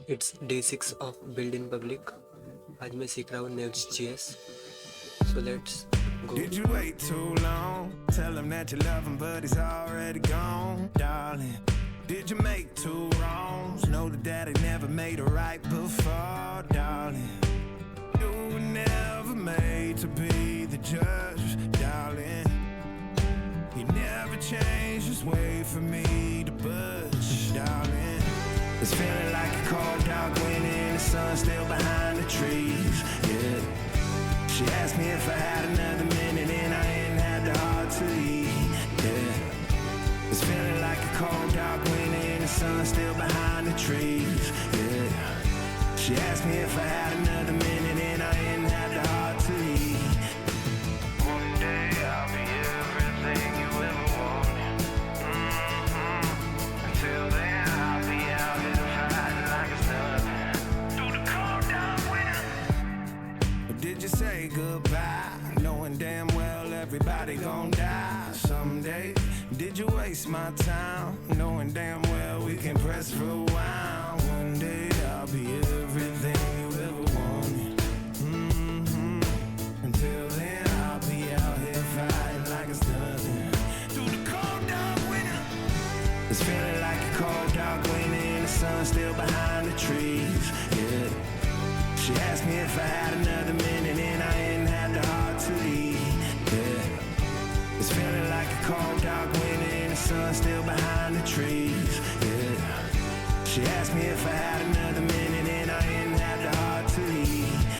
It's day 6 of build in public. आज मैं सीख रहा हूँ Next.js. So let's go. Did you wait too long? Tell him that you love him, but he's already gone, darling. Did you make two wrongs? Know that daddy never made it right before, darling. You were never made to be the judge, darling. You never changed, just wait for me to budge, darling. It's feeling like a cold dark winter and the sun's still behind the trees, yeah. She asked me if I had another minute and I ain't had the heart to eat, yeah. It's feeling like a cold dark winter and the sun's still behind the trees, yeah. She asked me if I had another minute and I ain't had the heart to eat. One day I'll be everything you ever wanted. Until then I'll be out here fighting like it's nothing. Through the cold dark winter. Or did you say goodbye, knowing damn well everybody gon' die someday? Did you waste my time, knowing damn well we can press for a while? One day I'll be everything you ever wanted. Until then I'll be out here fighting like it's nothing. Through the cold dark winter. It's feeling like a cold dark winter and the sun's still behind the trees, yeah. She asked me if I had another minute and I ain't had the heart to eat, yeah. It's feeling like a cold dark winter and the sun's still behind the trees, yeah. She asked me if I had another